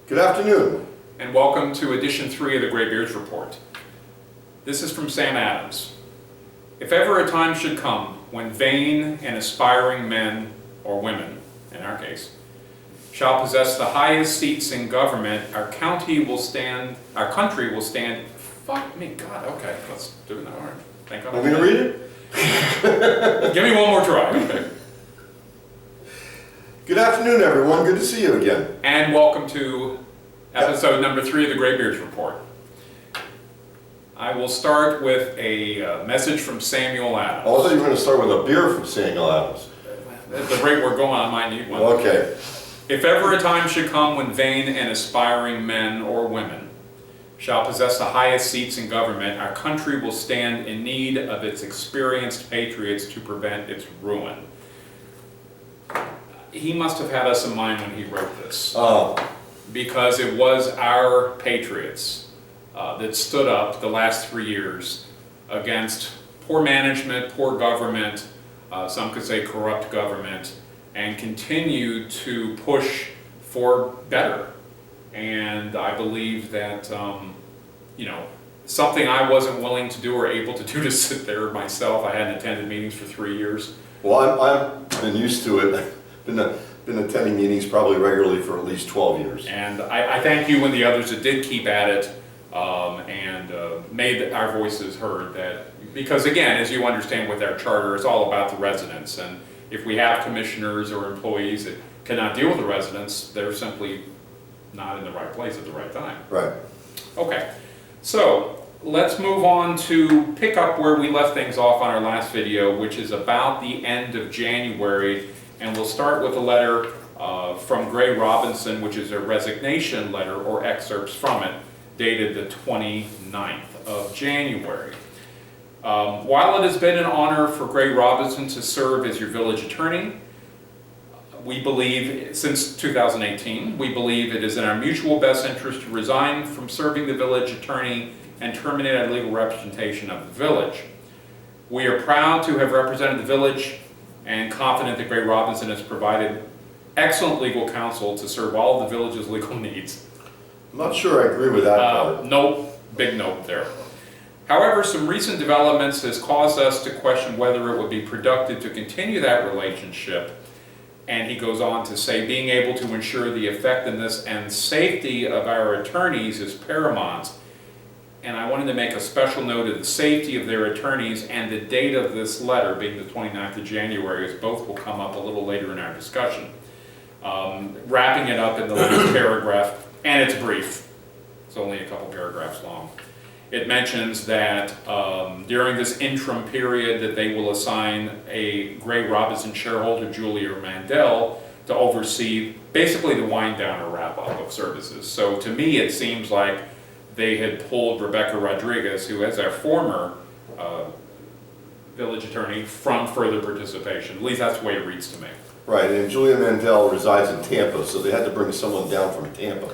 Good afternoon. And welcome to edition 3 of the Greybeards Report. This is from Sam Adams. If ever a time should come when vain and aspiring men, or women in our case, shall possess the highest seats in government, our country will stand, fuck me, God, okay, let's do it now, all right. Thank God. Want me to read it? Give me one more try, okay. Good afternoon, everyone. Good to see you again. And welcome to episode number 3 of the Greybeards Report. I will start with a message from Samuel Adams. Oh, I thought you were going to start with a beer from Samuel Adams. At the rate we're going, I might need one. Okay. If ever a time should come when vain and aspiring men or women shall possess the highest seats in government, our country will stand in need of its experienced patriots to prevent its ruin. He must have had us in mind when he wrote this. Because it was our patriots that stood up the last 3 years against poor management, poor government, some could say corrupt government, and continued to push for better. And I believe that, something I wasn't willing to do or able to do to sit there myself. I hadn't attended meetings for 3 years. Well, I've been used to it. Been attending meetings probably regularly for at least 12 years. And I thank you and the others that did keep at it and made our voices heard. That because again, as you understand with our charter, it's all about the residents. And if we have commissioners or employees that cannot deal with the residents, they're simply not in the right place at the right time. Right. Okay, so let's move on to pick up where we left things off on our last video, which is about the end of January. And we'll start with a letter from Gray Robinson, which is a resignation letter or excerpts from it, dated the 29th of January. While it has been an honor for Gray Robinson to serve as your village attorney, we believe, since 2018, we believe it is in our mutual best interest to resign from serving the village attorney and terminate our legal representation of the village. We are proud to have represented the village and confident that Gray Robinson has provided excellent legal counsel to serve all of the village's legal needs. I'm not sure I agree with that part. Nope, big nope there. However, some recent developments has caused us to question whether it would be productive to continue that relationship. And he goes on to say, being able to ensure the effectiveness and safety of our attorneys is paramount. And I wanted to make a special note of the safety of their attorneys and the date of this letter being the 29th of January, as both will come up a little later in our discussion. Wrapping it up in the last paragraph, and it's brief. It's only a couple paragraphs long. It mentions that during this interim period that they will assign a Gray Robinson shareholder, Julia Mandel, to oversee basically the wind down or wrap up of services. So to me it seems like they had pulled Rebecca Rodriguez, who is our former village attorney, from further participation. At least that's the way it reads to me. Right, and Julia Mandel resides in Tampa, so they had to bring someone down from Tampa.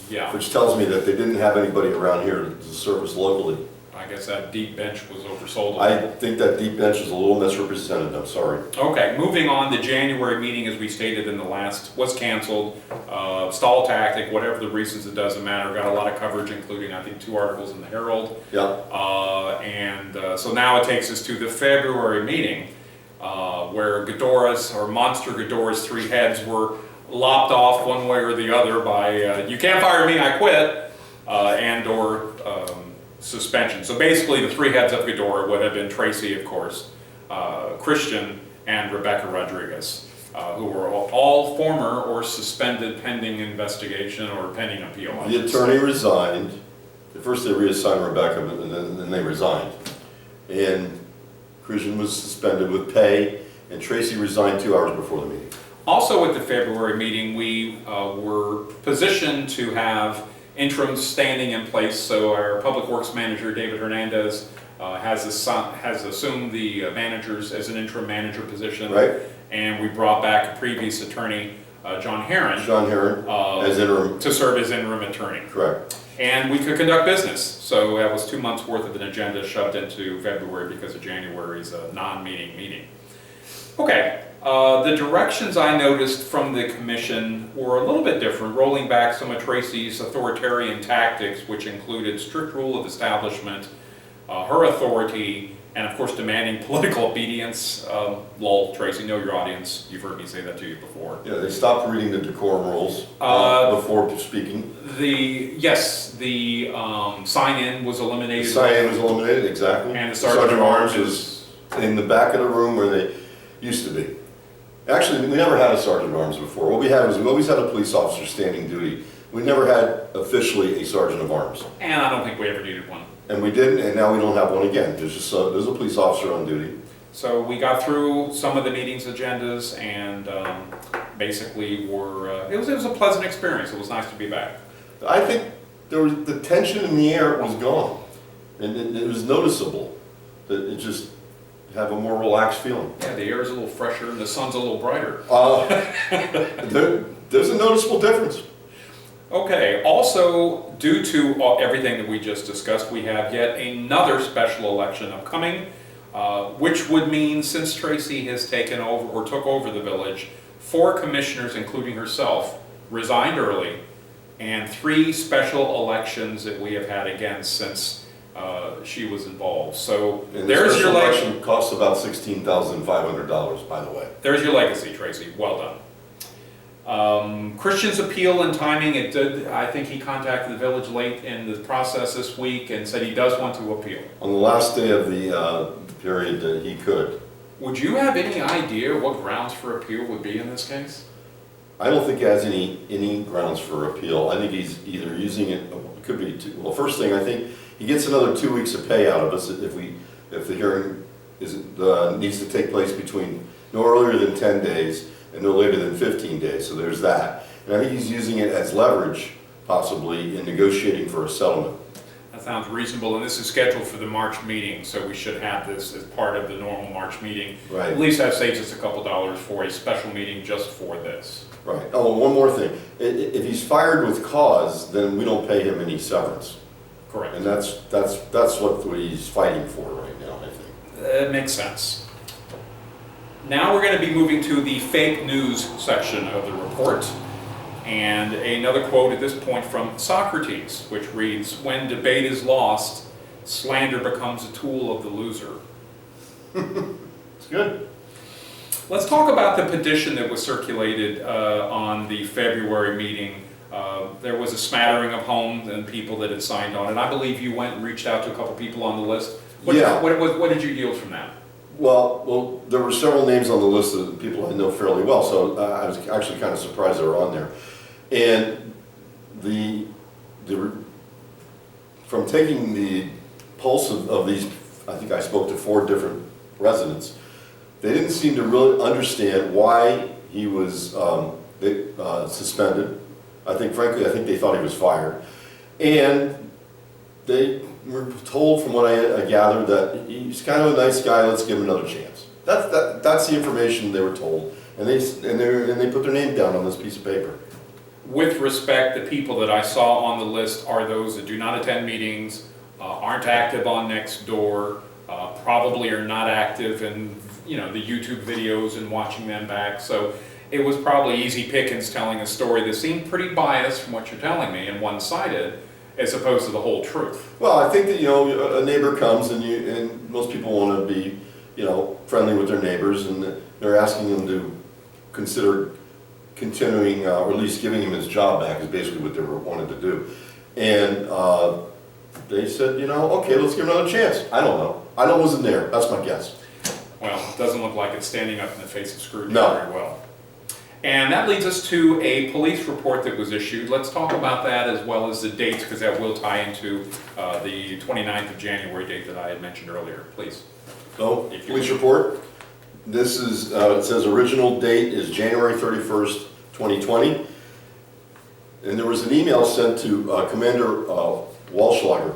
Yeah. Which tells me that they didn't have anybody around here to service locally. I guess that deep bench was oversold. I think that deep bench is a little misrepresented, I'm sorry. Okay, moving on, the January meeting, as we stated in the last, was canceled. Stall tactic, whatever the reasons, it doesn't matter. Got a lot of coverage, including I think 2 articles in the Herald. Yeah. So now it takes us to the February meeting, where Ghidorah's, or Monster Ghidorah's 3 heads were lopped off one way or the other by you can't fire me, I quit, and or suspension. So basically the 3 heads of Ghidorah would have been Tracy, of course, Christian, and Rebecca Rodriguez, who were all former or suspended pending investigation or pending appeal. The attorney resigned. At first they reassigned Rebecca, and then they resigned. And Christian was suspended with pay, and Tracy resigned 2 hours before the meeting. Also at the February meeting, we were positioned to have interim standing in place. So our Public Works Manager, David Hernandez, has assumed the managers as an interim manager position. Right. And we brought back a previous attorney, John Herron, as interim. to serve as interim attorney. Correct. And we could conduct business. So that was 2 months worth of an agenda shoved into February because of January's non-meeting meeting. Okay, The directions I noticed from the commission were a little bit different, rolling back some of Tracy's authoritarian tactics, which included strict rule of establishment, her authority, and of course demanding political obedience. Lol, Tracy, know your audience. You've heard me say that to you before. Yeah, they stopped reading the decorum rules before speaking. The sign-in was eliminated. The sign-in was eliminated, exactly. And the Sergeant of Arms was in the back of the room where they used to be. Actually, we never had a Sergeant of Arms before. What we had was we always had a police officer standing duty. We never had officially a Sergeant of Arms. And I don't think we ever needed one. And we didn't, and now we don't have one again. There's just there's a police officer on duty. So we got through some of the meetings agendas, and basically it was a pleasant experience. It was nice to be back. I think the tension in the air was gone, and it was noticeable that it just have a more relaxed feeling. Yeah, the air is a little fresher and the sun's a little brighter. There's a noticeable difference. Okay, also due to everything that we just discussed, we have yet another special election upcoming, which would mean since Tracy has taken over or took over the village, 4 commissioners, including herself, resigned early, and 3 special elections that we have had again since she was involved. So and there's your election costs about $16,500, by the way. There's your legacy, Tracy. Well done. Christian's appeal and timing, it did. I think he contacted the village late in the process this week and said he does want to appeal. On the last day of the period that he could. Would you have any idea what grounds for appeal would be in this case? I don't think he has any grounds for appeal. I think he's either using it could be well, first thing, I think he gets another 2 weeks of pay out of us if the hearing needs to take place between no earlier than 10 days and no later than 15 days. So there's that. And I think he's using it as leverage, possibly, in negotiating for a settlement. That sounds reasonable, and this is scheduled for the March meeting, so we should have this as part of the normal March meeting. Right. At least that saves us a couple dollars for a special meeting just for this. Right. Oh, one more thing. If he's fired with cause, then we don't pay him any severance. Correct. And that's what he's fighting for right now, I think. That makes sense. Now we're going to be moving to the fake news section of the report. And another quote at this point from Socrates, which reads, "When debate is lost, slander becomes a tool of the loser." It's good. Let's talk about the petition that was circulated on the February meeting. There was a smattering of homes and people that had signed on it. I believe you went and reached out to a couple people on the list. What did you yield from that? Well, there were several names on the list of people I know fairly well, so I was actually kind of surprised they were on there. And from taking the pulse of these, I think I spoke to 4 different residents, they didn't seem to really understand why he was suspended. Frankly, I think they thought he was fired. And they were told, from what I gathered, that he's kind of a nice guy, let's give him another chance. That's the information they were told. And they put their name down on this piece of paper. With respect, the people that I saw on the list are those that do not attend meetings, aren't active on Nextdoor, probably are not active in the YouTube videos and watching them back. So it was probably easy pickings telling a story that seemed pretty biased from what you're telling me and one-sided, as opposed to the whole truth. Well, I think that a neighbor comes and most people want to be friendly with their neighbors, and they're asking them to consider continuing or at least giving him his job back is basically what they wanted to do. And they said, okay, let's give him another chance. I don't know. I wasn't there. That's my guess. Well, it doesn't look like it's standing up in the face of scrutiny No. very well. And that leads us to a police report that was issued. Let's talk about that as well as the dates, because that will tie into the 29th of January date that I had mentioned earlier. Please. So, police report. This is, it says original date is January 31st, 2020. And there was an email sent to Commander Walschlager,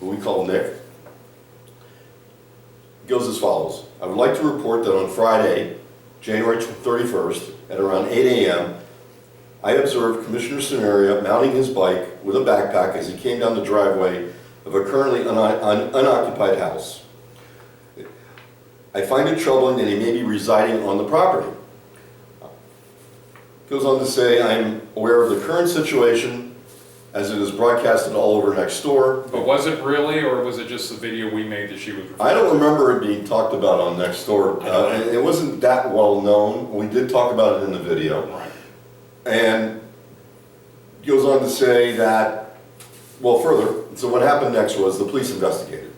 who we call Nick. It goes as follows. I would like to report that on Friday, January 31st, at around 8 a.m., I observed Commissioner Scenario mounting his bike with a backpack as he came down the driveway of a currently unoccupied house. I find it troubling that he may be residing on the property. Goes on to say, I'm aware of the current situation as it is broadcasted all over next door. But was it really, or was it just the video we made that she was referring I don't remember it being talked about on next door. It wasn't that well known. We did talk about it in the video. Right. And goes on to say that, well, further, so what happened next was the police investigated.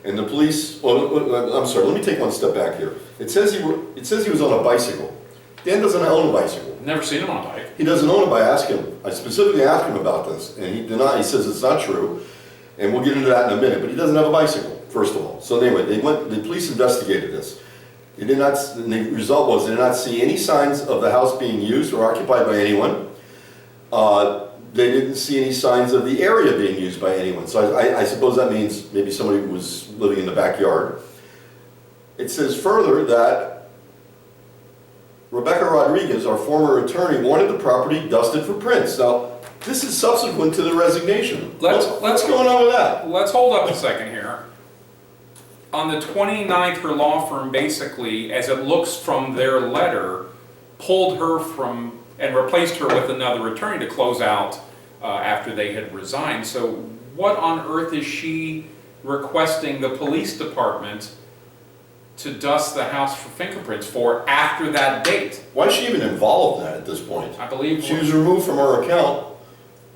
And the police, well, I'm sorry, let me take one step back here. It says he was on a bicycle. Dan doesn't own a bicycle. Never seen him on a bike. He doesn't own it. I asked him. I specifically asked him about this, and he denied. He says it's not true, and we'll get into that in a minute. But he doesn't have a bicycle, first of all. So anyway, the police investigated this. They did not. And the result was they did not see any signs of the house being used or occupied by anyone. They didn't see any signs of the area being used by anyone. So I suppose that means maybe somebody was living in the backyard. It says further that Rebecca Rodriguez, our former attorney, wanted the property dusted for prints. Now, this is subsequent to the resignation. What's going on with that? Let's hold up a second here. On the 29th, her law firm basically, as it looks from their letter, pulled her from and replaced her with another attorney to close out after they had resigned. So what on earth is she requesting the police department to dust the house for fingerprints for after that date? Why is she even involved in that at this point? I believe She was removed from her account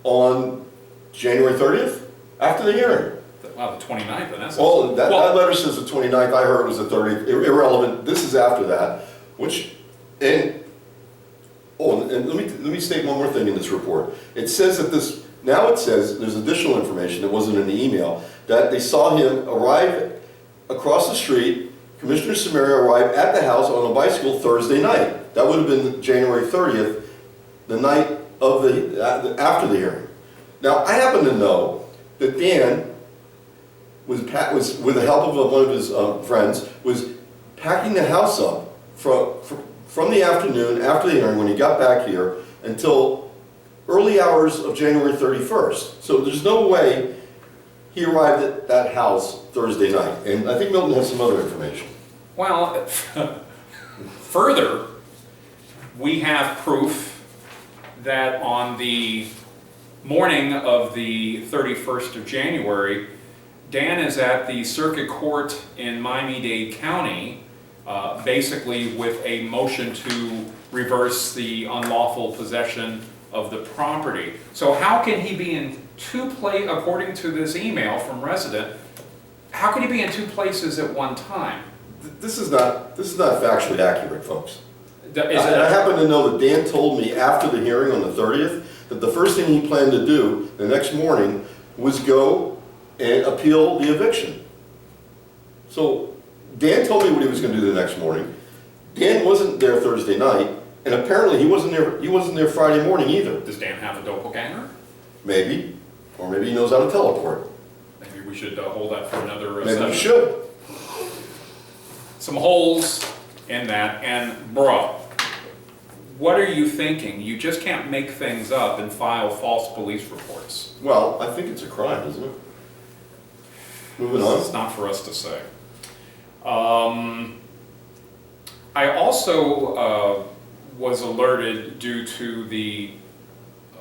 on January 30th, after the hearing. Well, the 29th, in essence. Well, that letter says the 29th, I heard it was the 30th, irrelevant, this is after that, and let me state one more thing in this report. It says that there's additional information that wasn't in the email, that they saw him arrive across the street. Commissioner Samaria arrived at the house on a bicycle Thursday night. That would have been January 30th, the night of after the hearing. Now, I happen to know that Dan was with the help of one of his friends, was packing the house up from the afternoon after the hearing when he got back here until early hours of January 31st. So there's no way he arrived at that house Thursday night. And I think Milton has some other information. Well, further, we have proof that on the morning of the 31st of January, Dan is at the circuit court in Miami-Dade County, basically with a motion to reverse the unlawful possession of the property. So how can he be in according to this email from resident, how can he be in two places at one time? This is not factually accurate, folks. I happen to know that Dan told me after the hearing on the 30th that the first thing he planned to do the next morning was go and appeal the eviction. So Dan told me what he was going to do the next morning. Dan wasn't there Thursday night, and apparently he wasn't there Friday morning either. Does Dan have a doppelganger? Maybe, or maybe he knows how to teleport. Maybe we should hold that for another Maybe session. we should. Some holes in that, and bruh, what are you thinking? You just can't make things up and file false police reports. Well, I think it's a crime, isn't it? Moving on. It's not for us to say. I also was alerted due to the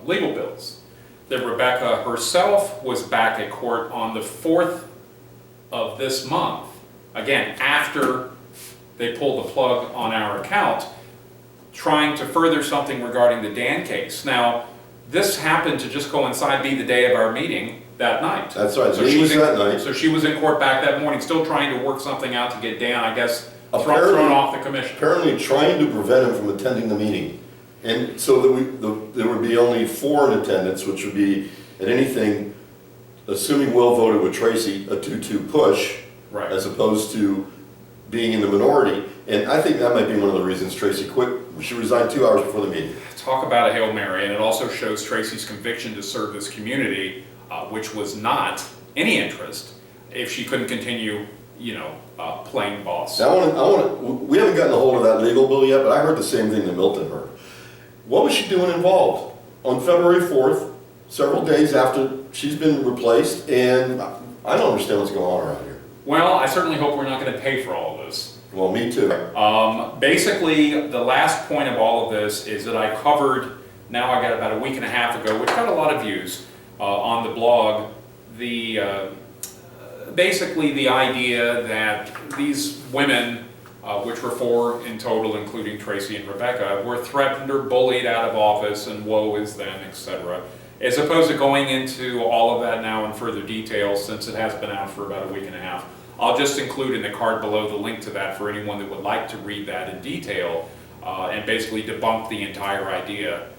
legal bills that Rebecca herself was back at court on the 4th of this month, again, after they pulled the plug on our account, trying to further something regarding the Dan case. Now, this happened to just coincide, be the day of our meeting that night. That's right, so she was that night. So she was in court back that morning, still trying to work something out to get Dan, I guess, thrown off the commission. Apparently trying to prevent him from attending the meeting. And so that there would be only 4 in attendance, which would be, at anything, assuming Will voted with Tracy, a 2-2 push, right, as opposed to being in the minority. And I think that might be one of the reasons Tracy quit. She resigned 2 hours before the meeting. Talk about a Hail Mary, and it also shows Tracy's conviction to serve this community, which was not any interest if she couldn't continue, playing boss. Now we haven't gotten a hold of that legal bill yet, but I heard the same thing that Milton heard. What was she doing involved? On February 4th, several days after she's been replaced, and I don't understand what's going on around here. Well, I certainly hope we're not going to pay for all of this. Well, me too. Basically, the last point of all of this is that I covered, now I got about a week and a half ago, which got a lot of views on the blog, basically the idea that these women, which were 4 in total, including Tracy and Rebecca, were threatened or bullied out of office and woe is them, etc. As opposed to going into all of that now in further detail, since it has been out for about a week and a half, I'll just include in the card below the link to that for anyone that would like to read that in detail and basically debunk the entire idea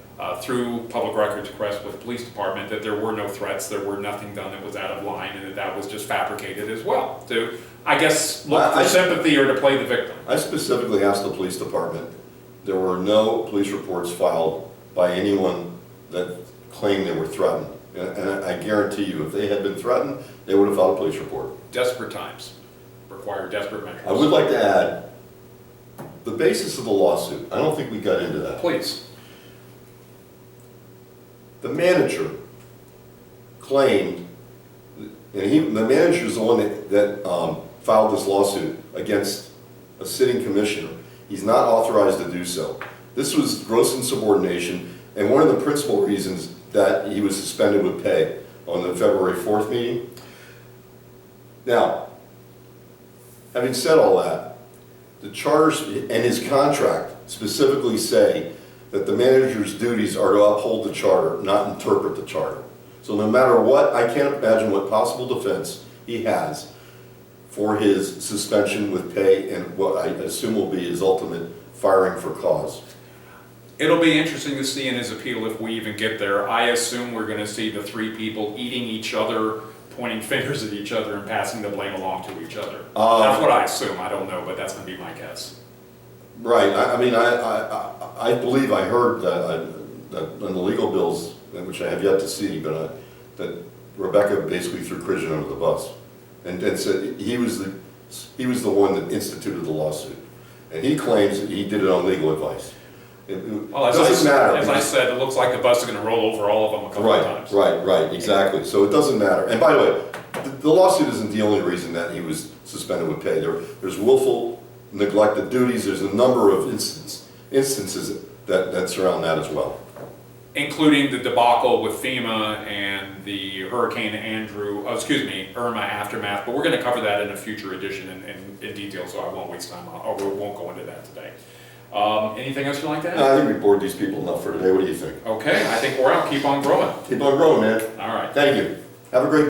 through public records request with the police department that there were no threats, there were nothing done that was out of line, and that was just fabricated as well. To, I guess, look for sympathy or to play the victim. I specifically asked the police department, there were no police reports filed by anyone that claimed they were threatened. And I guarantee you, if they had been threatened, they would have filed a police report. Desperate times require desperate measures. I would like to add, the basis of the lawsuit, I don't think we got into that. Please. The manager claimed, and the manager is the one that filed this lawsuit against a sitting commissioner. He's not authorized to do so. This was gross insubordination, and one of the principal reasons that he was suspended with pay on the February 4th meeting. Now, having said all that, the charters and his contract specifically say that the manager's duties are to uphold the charter, not interpret the charter. So no matter what, I can't imagine what possible defense he has for his suspension with pay and what I assume will be his ultimate firing for cause. It'll be interesting to see in his appeal if we even get there. I assume we're going to see the 3 people eating each other, pointing fingers at each other, and passing the blame along to each other. That's what I assume. I don't know, but that's going to be my guess. Right. I believe I heard that on the legal bills, which I have yet to see, but that Rebecca basically threw Christian under the bus, and said he was the one that instituted the lawsuit, and he claims that he did it on legal advice. Well, as doesn't matter. As I said, it looks like the bus is going to roll over all of them a couple of times. Right, exactly. So it doesn't matter. And by the way, the lawsuit isn't the only reason that he was suspended with pay. There's willful neglect of duties. There's a number of instances that surround that as well. Including the debacle with FEMA and the Hurricane Irma aftermath. But we're going to cover that in a future edition in detail, so I won't waste time or we won't go into that today. Anything else you'd like to add? No, I think we bored these people enough for today. What do you think? Okay, I think we're out. Keep on growing. Keep on growing, man. All right. Thank you. Have a great